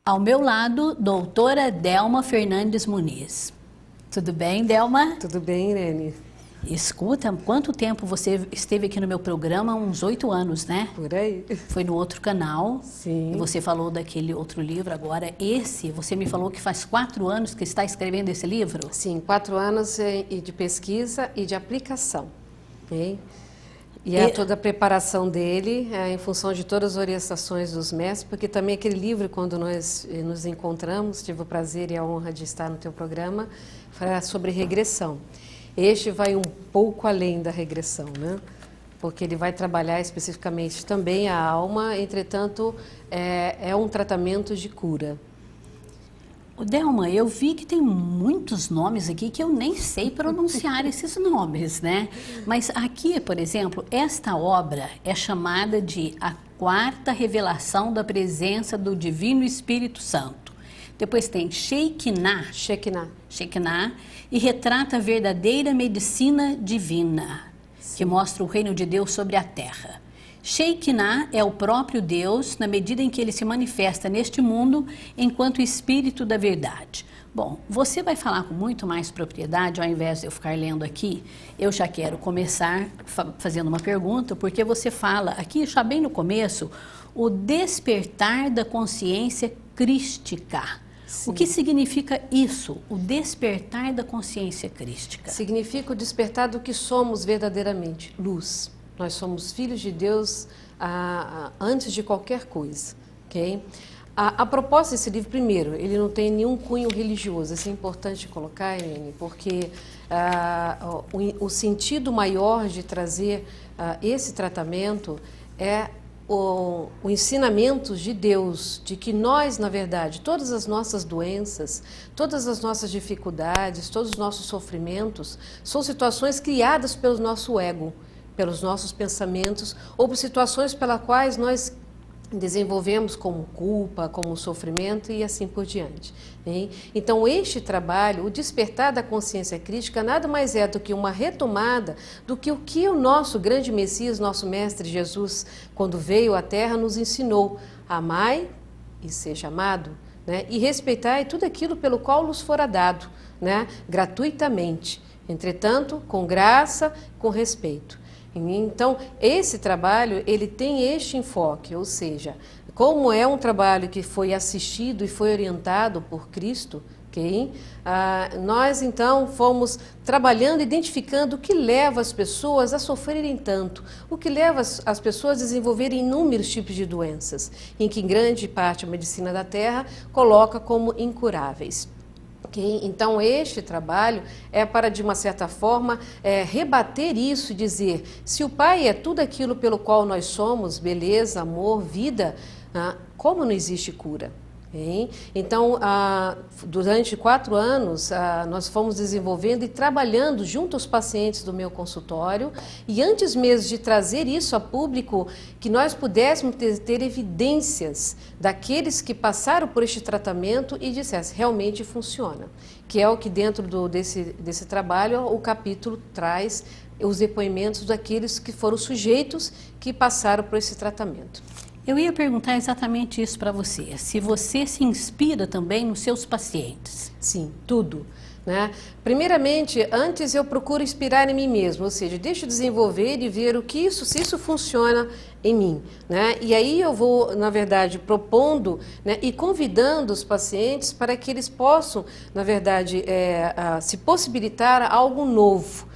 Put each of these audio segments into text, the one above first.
Ao meu lado, doutora Delma Fernandes Muniz. Tudo bem, Delma? Tudo bem, Irene? Escuta, quanto tempo você esteve aqui no meu programa? Uns 8 anos, né? Por aí. Foi no outro canal. Sim. E você falou daquele outro livro agora. Esse, você me falou que faz 4 anos que está escrevendo esse livro? Sim, 4 anos de pesquisa e de aplicação. Okay? E toda a preparação dele em função de todas as orientações dos mestres, porque também aquele livro, quando nós nos encontramos, tive o prazer e a honra de estar no teu programa, foi sobre regressão. Este vai um pouco além da regressão, né? Porque ele vai trabalhar especificamente também a alma, entretanto, é um tratamento de cura. Delma, eu vi que tem muitos nomes aqui que eu nem sei pronunciar esses nomes, né? Mas aqui, por exemplo, esta obra é chamada de A Quarta Revelação da Presença do Divino Espírito Santo. Depois tem Shekinah, e retrata a verdadeira medicina divina, que mostra o reino de Deus sobre a terra. Shekinah é o próprio Deus na medida em que ele se manifesta neste mundo enquanto Espírito da verdade. Bom, você vai falar com muito mais propriedade, ao invés de eu ficar lendo aqui. Eu já quero começar fazendo uma pergunta, porque você fala aqui, já bem no começo, o despertar da consciência crística. Sim. O que significa isso, o despertar da consciência crística? Significa o despertar do que somos verdadeiramente, luz. Nós somos filhos de Deus antes de qualquer coisa, ok? A proposta desse livro, primeiro, ele não tem nenhum cunho religioso. Isso é importante colocar, Irene, porque o sentido maior de trazer esse tratamento é o ensinamento de Deus, de que nós, na verdade, todas as nossas doenças, todas as nossas dificuldades, todos os nossos sofrimentos, são situações criadas pelo nosso ego, pelos nossos pensamentos, ou por situações pelas quais nós desenvolvemos como culpa, como sofrimento e assim por diante. Hein? Então, este trabalho, o despertar da consciência crítica, nada mais é do que uma retomada do que o nosso grande Messias, nosso Mestre Jesus, quando veio à Terra, nos ensinou: amai e seja amado, né? E respeitai tudo aquilo pelo qual nos fora dado, né? Gratuitamente, entretanto, com graça, com respeito. Então, esse trabalho, ele tem este enfoque, ou seja, como é um trabalho que foi assistido e foi orientado por Cristo, okay? Nós, então, fomos trabalhando, identificando o que leva as pessoas a sofrerem tanto, o que leva as pessoas a desenvolverem inúmeros tipos de doenças, em que grande parte a medicina da Terra coloca como incuráveis. Okay? Então, este trabalho é para, de uma certa forma, rebater isso e dizer: se o Pai é tudo aquilo pelo qual nós somos, beleza, amor, vida, como não existe cura? Okay? Então, durante 4 anos, nós fomos desenvolvendo e trabalhando junto aos pacientes do meu consultório, e antes mesmo de trazer isso a público, que nós pudéssemos ter evidências daqueles que passaram por este tratamento e dissessem: realmente funciona. Que é o que dentro desse trabalho o capítulo traz os depoimentos daqueles que foram sujeitos que passaram por esse tratamento. Eu ia perguntar exatamente isso para você, se você se inspira também nos seus pacientes. Sim, tudo. Né? Primeiramente, antes eu procuro inspirar em mim mesmo, ou seja, deixo desenvolver e ver se isso funciona em mim. Né? E aí eu vou, na verdade, propondo, né, e convidando os pacientes para que eles possam, na verdade, se possibilitar algo novo.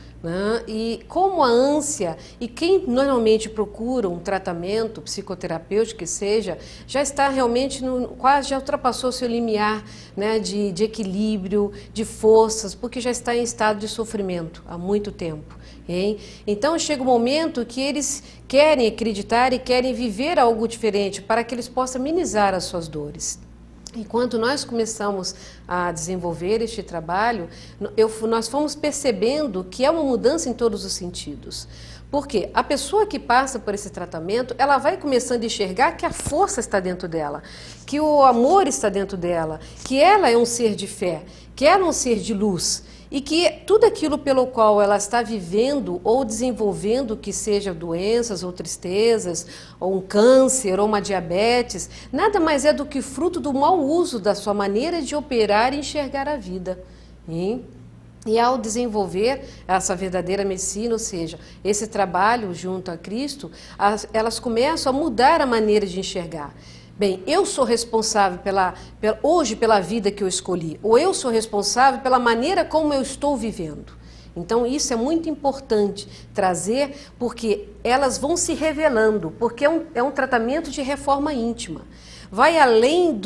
E como a ânsia, e quem normalmente procura um tratamento psicoterapêutico que seja, já está realmente, quase já ultrapassou seu limiar, né, de equilíbrio, de forças, porque já está em estado de sofrimento há muito tempo. Hein? Então chega um momento que eles querem acreditar e querem viver algo diferente para que eles possam amenizar as suas dores. Enquanto nós começamos a desenvolver este trabalho, nós fomos percebendo que é uma mudança em todos os sentidos. Porque a pessoa que passa por esse tratamento, ela vai começando a enxergar que a força está dentro dela, que o amor está dentro dela, que ela é um ser de fé, que ela é um ser de luz. e que tudo aquilo pelo qual ela está vivendo ou desenvolvendo, que seja doenças ou tristezas, ou um câncer ou uma diabetes, nada mais é do que fruto do mau uso da sua maneira de operar e enxergar a vida. Hein? E ao desenvolver essa verdadeira medicina, ou seja, esse trabalho junto a Cristo, elas começam a mudar a maneira de enxergar. Bem, eu sou responsável hoje pela vida que eu escolhi, ou eu sou responsável pela maneira como eu estou vivendo. Então isso é muito importante trazer, porque elas vão se revelando, porque é um tratamento de reforma íntima. Vai além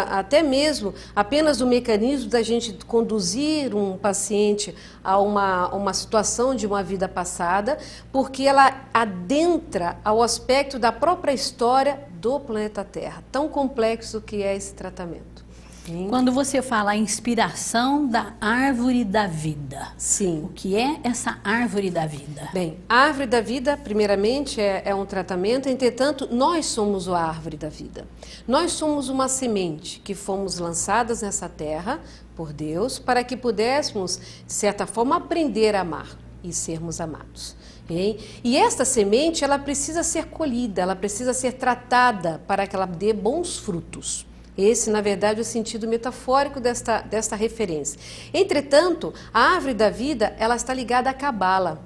até mesmo apenas do mecanismo da gente conduzir um paciente a uma situação de uma vida passada, porque ela adentra ao aspecto da própria história do planeta Terra, tão complexo que é esse tratamento. Sim. Quando você fala a inspiração da árvore da vida, sim. O que é essa árvore da vida? Bem, a árvore da vida, primeiramente, é um tratamento, entretanto, nós somos a árvore da vida. Nós somos uma semente que fomos lançadas nessa terra por Deus para que pudéssemos, de certa forma, aprender a amar e sermos amados. Okay? E esta semente, ela precisa ser colhida, ela precisa ser tratada para que ela dê bons frutos. Esse, na verdade, é o sentido metafórico desta referência. Entretanto, a árvore da vida, ela está ligada à cabala.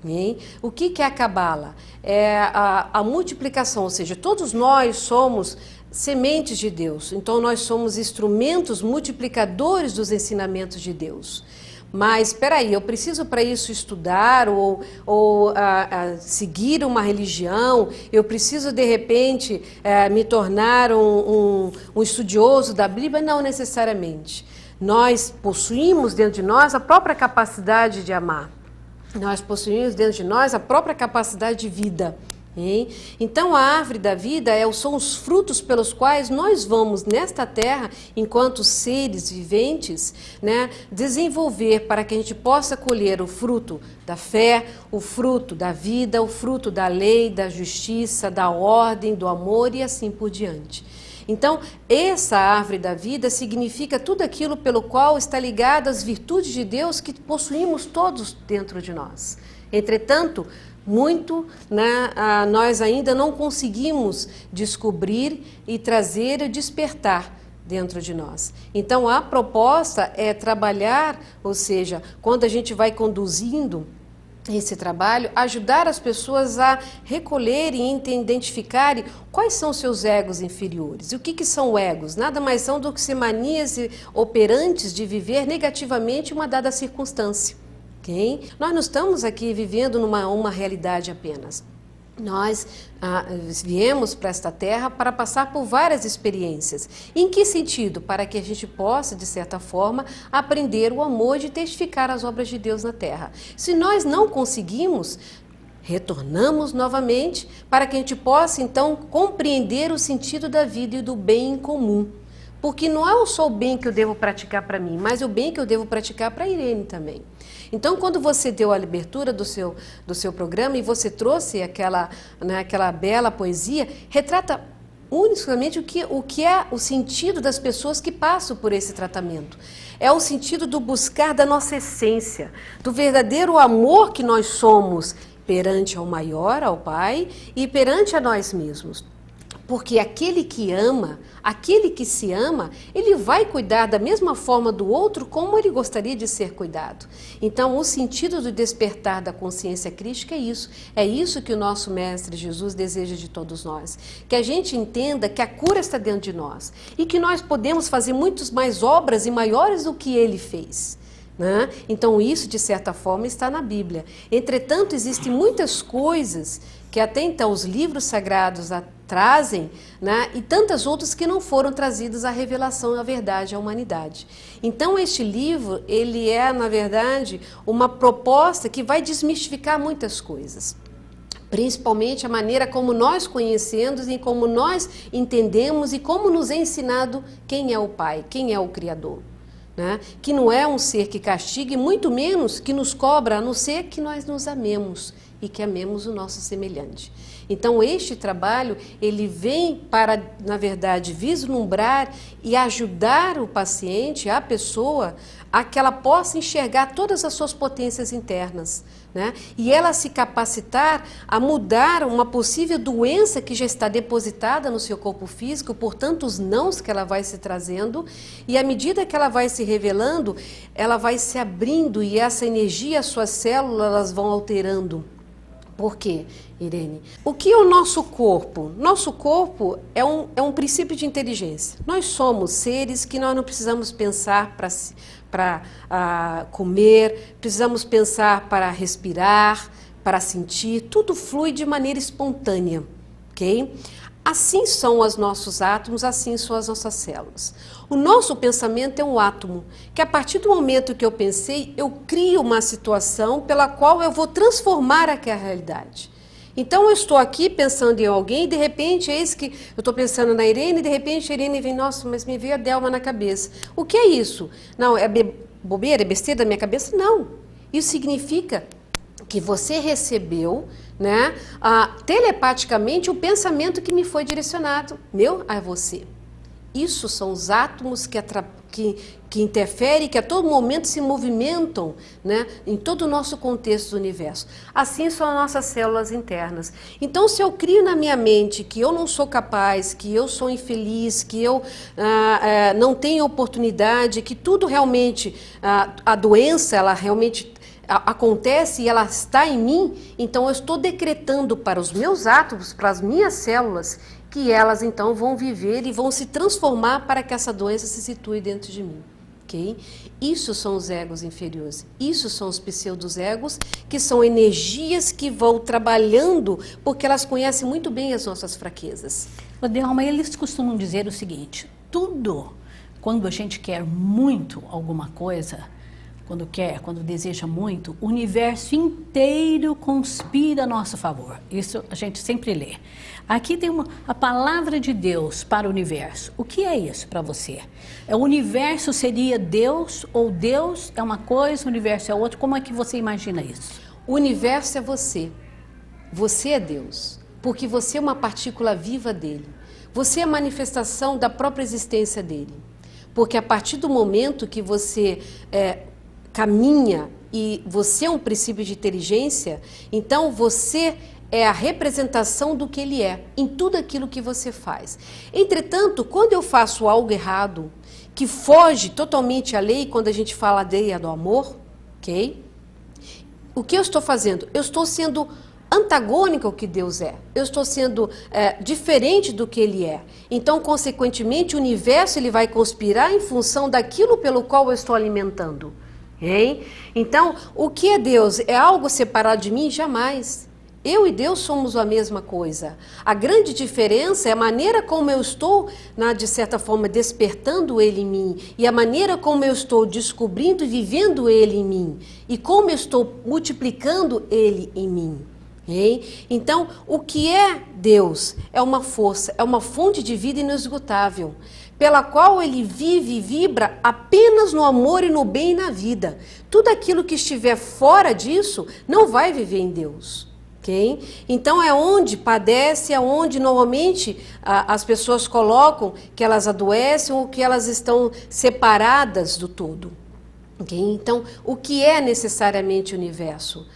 Hein? O que é a cabala? É a multiplicação, ou seja, todos nós somos sementes de Deus. Então, nós somos instrumentos multiplicadores dos ensinamentos de Deus. Mas, espera aí, eu preciso para isso estudar ou seguir uma religião, eu preciso, de repente, me tornar um estudioso da Bíblia? Não necessariamente. Nós possuímos dentro de nós a própria capacidade de amar. Nós possuímos dentro de nós a própria capacidade de vida. Hein? Então a árvore da vida são os frutos pelos quais nós vamos nesta terra, enquanto seres viventes, né, desenvolver para que a gente possa colher o fruto da fé, o fruto da vida, o fruto da lei, da justiça, da ordem, do amor e assim por diante. Então, essa árvore da vida significa tudo aquilo pelo qual está ligada às virtudes de Deus que possuímos todos dentro de nós. Entretanto, nós ainda não conseguimos descobrir e trazer e despertar dentro de nós. Então, a proposta é trabalhar, ou seja, quando a gente vai conduzindo esse trabalho, ajudar as pessoas a recolherem e identificarem quais são os seus egos inferiores. E o que são egos? Nada mais são do que ser manias operantes de viver negativamente uma dada circunstância. Okay? Nós não estamos aqui vivendo uma realidade apenas. Nós viemos para esta terra para passar por várias experiências. Em que sentido? Para que a gente possa, de certa forma, aprender o amor de testificar as obras de Deus na terra. Se nós não conseguimos, retornamos novamente para que a gente possa, então, compreender o sentido da vida e do bem em comum. Porque não é só o bem que eu devo praticar para mim, mas o bem que eu devo praticar para a Irene também. Então, quando você deu a abertura do seu programa e você trouxe aquela bela poesia, retrata unicamente o que é o sentido das pessoas que passam por esse tratamento. É o sentido do buscar da nossa essência, do verdadeiro amor que nós somos perante ao maior, ao Pai, e perante a nós mesmos. Porque aquele que ama, aquele que se ama, ele vai cuidar da mesma forma do outro como ele gostaria de ser cuidado. Então, o sentido do despertar da consciência crística é isso. É isso que o nosso Mestre Jesus deseja de todos nós. Que a gente entenda que a cura está dentro de nós e que nós podemos fazer muitas mais obras e maiores do que ele fez. Né? Então, isso, de certa forma, está na Bíblia. Entretanto, existem muitas coisas que até então os livros sagrados trazem, né? E tantas outras que não foram trazidas à revelação e à verdade à humanidade. Então, este livro, ele é, na verdade, uma proposta que vai desmistificar muitas coisas. Principalmente a maneira como nós conhecemos e como nós entendemos e como nos é ensinado quem é o Pai, quem é o Criador. Né? Que não é um ser que castiga e muito menos que nos cobra, a não ser que nós nos amemos e que amemos o nosso semelhante. Então, este trabalho, ele vem para, na verdade, vislumbrar e ajudar o paciente, a pessoa, a que ela possa enxergar todas as suas potências internas, né? E ela se capacitar a mudar uma possível doença que já está depositada no seu corpo físico por tantos nãos que ela vai se trazendo, e à medida que ela vai se revelando, ela vai se abrindo e essa energia, as suas células, elas vão alterando. Por quê, Irene? O que é o nosso corpo? Nosso corpo é um princípio de inteligência. Nós somos seres que nós não precisamos pensar para comer, precisamos pensar para respirar, para sentir, tudo flui de maneira espontânea, ok? Assim são os nossos átomos, assim são as nossas células. O nosso pensamento é um átomo, que a partir do momento que eu pensei, eu crio uma situação pela qual eu vou transformar aquela realidade. Então eu estou aqui pensando em alguém e de repente eis que eu estou pensando na Irene e de repente a Irene vem, nossa, mas me veio a Delma na cabeça. O que é isso? Não, é bobeira, é besteira da minha cabeça? Não. Isso significa que você recebeu, né, telepaticamente o pensamento que me foi direcionado, meu a você. Isso são os átomos que interferem, que a todo momento se movimentam, né, em todo o nosso contexto do universo. Assim são as nossas células internas. Então, se eu crio na minha mente que eu não sou capaz, que eu sou infeliz, que eu não tenho oportunidade, que tudo realmente, a doença, ela realmente acontece e ela está em mim, então eu estou decretando para os meus átomos, para as minhas células, que elas então vão viver e vão se transformar para que essa doença se situe dentro de mim. Okay? Isso são os egos inferiores, isso são os pseudos-egos, que são energias que vão trabalhando porque elas conhecem muito bem as nossas fraquezas. Delma, eles costumam dizer o seguinte, tudo, quando a gente quer muito alguma coisa, quando deseja muito, o universo inteiro conspira a nosso favor. Isso a gente sempre lê. Aqui tem a palavra de Deus para o universo. O que é isso para você? O universo seria Deus ou Deus é uma coisa, o universo é outra? Como é que você imagina isso? O universo é você. Você é Deus, porque você é uma partícula viva dele. Você é a manifestação da própria existência dele. Porque a partir do momento que você caminha e você é um princípio de inteligência, então você é a representação do que ele é, em tudo aquilo que você faz. Entretanto, quando eu faço algo errado, que foge totalmente à lei, quando a gente fala da lei do amor, ok? O que eu estou fazendo? Eu estou sendo antagônica ao que Deus é. Eu estou sendo diferente do que ele é. Então, consequentemente, o universo ele vai conspirar em função daquilo pelo qual eu estou alimentando. Hein? Então, o que é Deus? É algo separado de mim? Jamais. Eu e Deus somos a mesma coisa. A grande diferença é a maneira como eu estou, de certa forma, despertando Ele em mim, e a maneira como eu estou descobrindo e vivendo Ele em mim, e como eu estou multiplicando Ele em mim. Hein? Então, o que é Deus? É uma força, é uma fonte de vida inesgotável, pela qual ele vive e vibra apenas no amor e no bem e na vida. Tudo aquilo que estiver fora disso não vai viver em Deus. Okay? Então é onde padece, é onde normalmente as pessoas colocam que elas adoecem ou que elas estão separadas do todo. Okay? Então, o que é necessariamente o universo?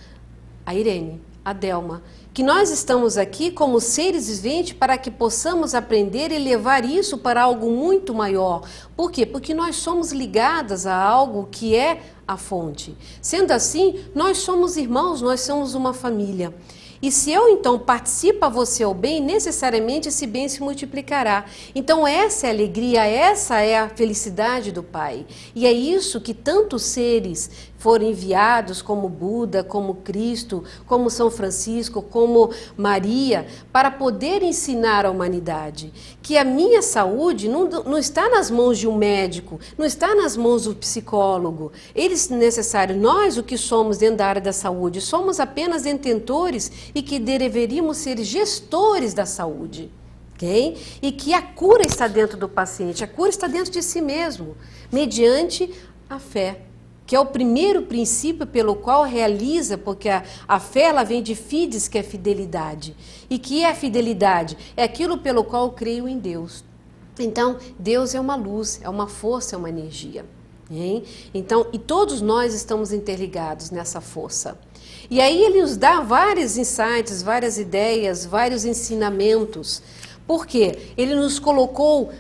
A Irene, a Delma, que nós estamos aqui como seres viventes para que possamos aprender e levar isso para algo muito maior. Por quê? Porque nós somos ligadas a algo que é a fonte. Sendo assim, nós somos irmãos, nós somos uma família. E se eu então participo a você ao bem, necessariamente esse bem se multiplicará. Então essa é a alegria, essa é a felicidade do Pai. E é isso que tantos seres foram enviados, como Buda, como Cristo, como São Francisco, como Maria, para poder ensinar à humanidade que a minha saúde não está nas mãos de um médico, não está nas mãos do psicólogo. Eles necessário, nós o que somos dentro da área da saúde, somos apenas detentores e que deveríamos ser gestores da saúde. Okay? E que a cura está dentro do paciente, a cura está dentro de si mesmo, mediante a fé. que é o primeiro princípio pelo qual realiza, porque a fé ela vem de fides, que é fidelidade. E que é a fidelidade? É aquilo pelo qual eu creio em Deus. Então, Deus é uma luz, é uma força, é uma energia. Hein? Então, e todos nós estamos interligados nessa força. E aí ele nos dá vários insights, várias ideias, vários ensinamentos. Por quê? Ele nos colocou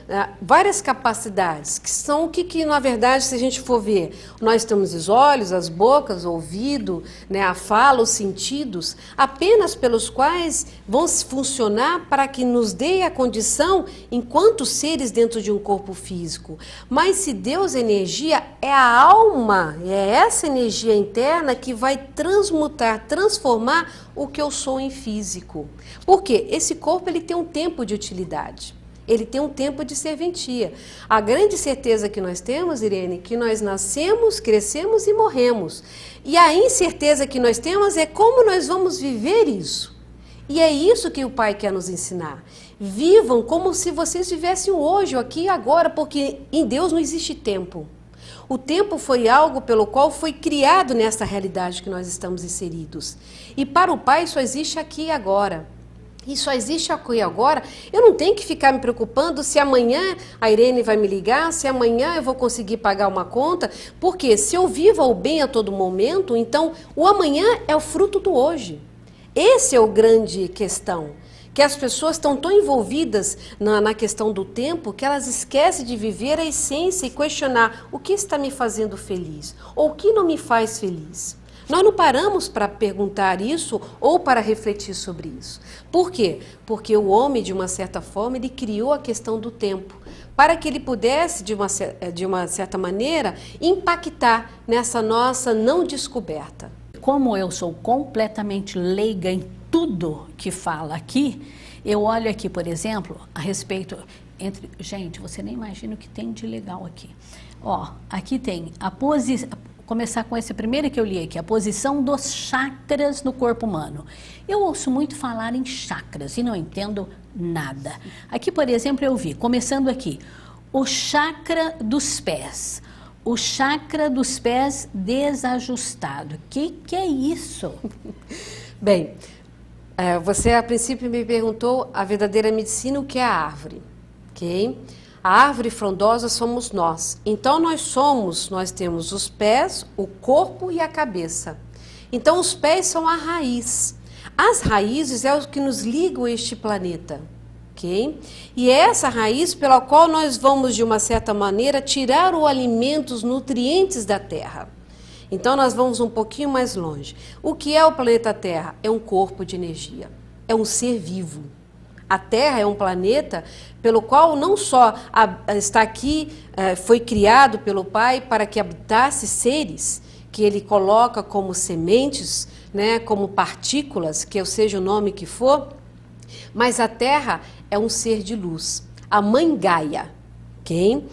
várias capacidades, que são o que, na verdade, se a gente for ver, nós temos os olhos, as bocas, o ouvido, né, a fala, os sentidos, apenas pelos quais vão funcionar para que nos dê a condição enquanto seres dentro de um corpo físico. Mas se Deus é energia, é a alma, é essa energia interna que vai transmutar, transformar o que eu sou em físico. Por quê? Esse corpo ele tem um tempo de utilidade. Ele tem um tempo de serventia. A grande certeza que nós temos, Irene, que nós nascemos, crescemos e morremos. E a incerteza que nós temos é como nós vamos viver isso. E é isso que o Pai quer nos ensinar. Vivam como se vocês vivessem hoje, aqui e agora, porque em Deus não existe tempo. O tempo foi algo pelo qual foi criado nessa realidade que nós estamos inseridos. E para o Pai só existe aqui e agora. E só existe aqui e agora. Eu não tenho que ficar me preocupando se amanhã a Irene vai me ligar, se amanhã eu vou conseguir pagar uma conta. Porque se eu vivo o bem a todo momento, então o amanhã é o fruto do hoje. Esse é o grande questão. Que as pessoas estão tão envolvidas na questão do tempo que elas esquecem de viver a essência e questionar o que está me fazendo feliz ou o que não me faz feliz. Nós não paramos para perguntar isso ou para refletir sobre isso. Por quê? Porque o homem, de uma certa forma, ele criou a questão do tempo para que ele pudesse, de uma certa maneira, impactar nessa nossa não descoberta. Como eu sou completamente leiga em tudo que fala aqui, eu olho aqui, por exemplo, a respeito entre... Gente, você nem imagina o que tem de legal aqui. Ó, aqui tem a posição... Começar com esse primeiro que eu li aqui, a posição dos chakras no corpo humano. Eu ouço muito falar em chakras e não entendo nada. Aqui, por exemplo, eu vi, começando aqui, o chakra dos pés. O chakra dos pés desajustado. Que é isso? Bem, você a princípio me perguntou a verdadeira medicina, o que é a árvore, ok? A árvore frondosa somos nós. Então nós temos os pés, o corpo e a cabeça. Então os pés são a raiz. As raízes é o que nos ligam a este planeta, ok? E é essa raiz pela qual nós vamos, de uma certa maneira, tirar o alimento, os nutrientes da terra. Então nós vamos um pouquinho mais longe. O que é o planeta Terra? É um corpo de energia, é um ser vivo. A Terra é um planeta pelo qual não só está aqui, foi criado pelo Pai para que habitasse seres que Ele coloca como sementes, né, como partículas, que seja o nome que for, mas a Terra é um ser de luz, a Mãe Gaia. Quem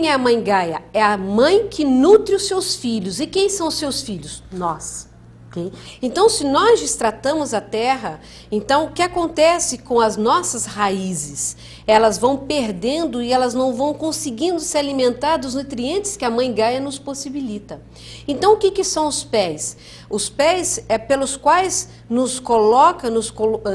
é a Mãe Gaia? É a mãe que nutre os seus filhos. E quem são os seus filhos? Nós. Então, se nós destratamos a terra, então o que acontece com as nossas raízes? Elas vão perdendo e elas não vão conseguindo se alimentar dos nutrientes que a Mãe Gaia nos possibilita. Então, o que são os pés? Os pés é pelos quais nos coloca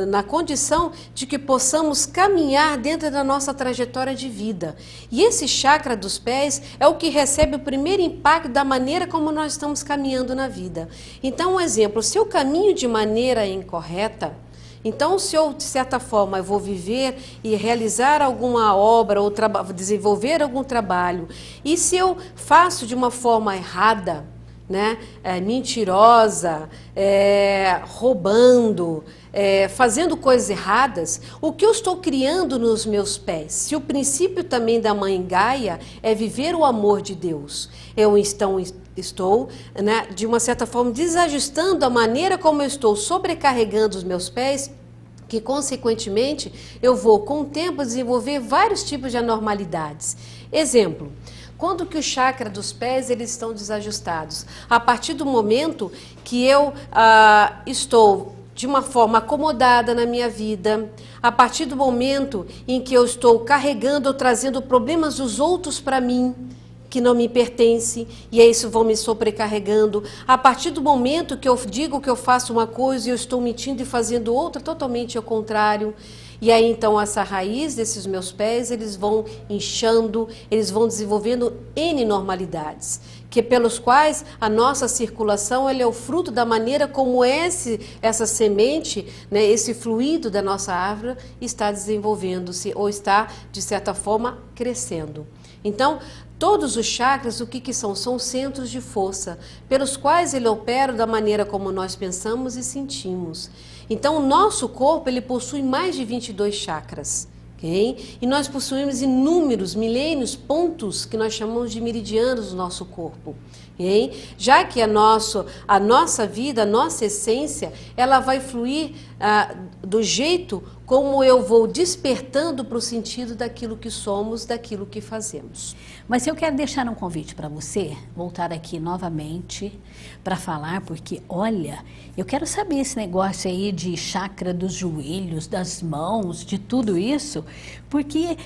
na condição de que possamos caminhar dentro da nossa trajetória de vida. E esse chakra dos pés é o que recebe o primeiro impacto da maneira como nós estamos caminhando na vida. Então, um exemplo, se eu caminho de maneira incorreta, então se eu, de certa forma, eu vou viver e realizar alguma obra ou desenvolver algum trabalho, e se eu faço de uma forma errada, né, mentirosa, roubando, fazendo coisas erradas, o que eu estou criando nos meus pés? Se o princípio também da Mãe Gaia é viver o amor de Deus, eu estou, né, de uma certa forma, desajustando a maneira como eu estou sobrecarregando os meus pés, que, consequentemente, eu vou, com o tempo, desenvolver vários tipos de anormalidades. Exemplo, quando que o chakra dos pés eles estão desajustados? A partir do momento que eu estou de uma forma acomodada na minha vida, a partir do momento em que eu estou carregando ou trazendo problemas dos outros para mim, que não me pertence, e aí isso vão me sobrecarregando. A partir do momento que eu digo que eu faço uma coisa e eu estou mentindo e fazendo outra totalmente ao contrário, e aí então essa raiz desses meus pés, eles vão inchando, eles vão desenvolvendo N normalidades, que pelos quais a nossa circulação ela é o fruto da maneira como essa semente, né, esse fluido da nossa árvore está desenvolvendo-se ou está, de certa forma, crescendo. Então, todos os chakras, o que são? São centros de força, pelos quais ele opera da maneira como nós pensamos e sentimos. Então, o nosso corpo, ele possui mais de 22 chakras. Okay? E nós possuímos inúmeros, milênios, pontos que nós chamamos de meridianos no nosso corpo. Okay? Já que a nossa vida, a nossa essência, ela vai fluir do jeito como eu vou despertando para o sentido daquilo que somos, daquilo que fazemos. Mas eu quero deixar um convite para você voltar aqui novamente para falar, porque olha, eu quero saber esse negócio aí de chakra dos joelhos, das mãos, de tudo isso, porque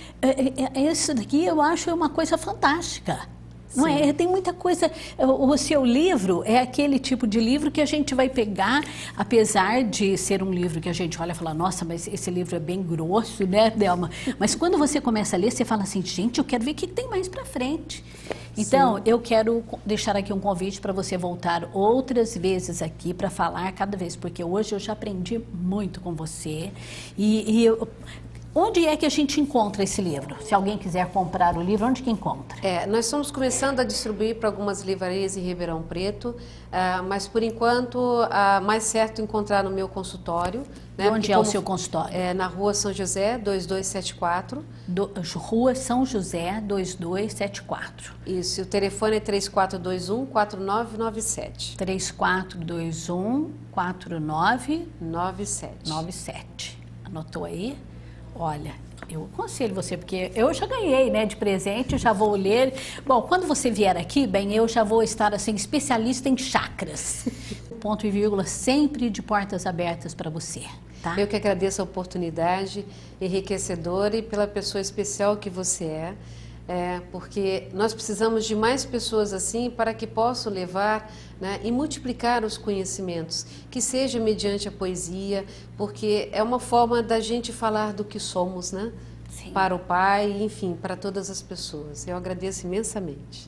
isso daqui eu acho uma coisa fantástica. Não é? Tem muita coisa. O seu livro é aquele tipo de livro que a gente vai pegar, apesar de ser um livro que a gente olha e fala, nossa, mas esse livro é bem grosso, né, Delma? Mas quando você começa a ler, você fala assim, gente, eu quero ver o que tem mais para frente. Então, eu quero deixar aqui um convite para você voltar outras vezes aqui para falar cada vez, porque hoje eu já aprendi muito com você. Onde é que a gente encontra esse livro? Se alguém quiser comprar o livro, onde que encontra? Nós estamos começando a distribuir para algumas livrarias em Ribeirão Preto, mas por enquanto, mais certo encontrar no meu consultório. Né? Onde é o seu consultório? Na Rua São José, 2274. Rua São José, 2274. Isso, e o telefone é 3421-4997. 3421-4997. Anotou aí? Olha, eu aconselho você, porque eu já ganhei, né, de presente, já vou ler. Bom, quando você vier aqui, bem, eu já vou estar, assim, especialista em chakras. Ponto e vírgula, sempre de portas abertas para você, tá? Eu que agradeço a oportunidade enriquecedora e pela pessoa especial que você é. Porque nós precisamos de mais pessoas assim para que possam levar, né, e multiplicar os conhecimentos, que seja mediante a poesia, porque é uma forma da gente falar do que somos, né? Sim. Para o Pai, enfim, para todas as pessoas. Eu agradeço imensamente.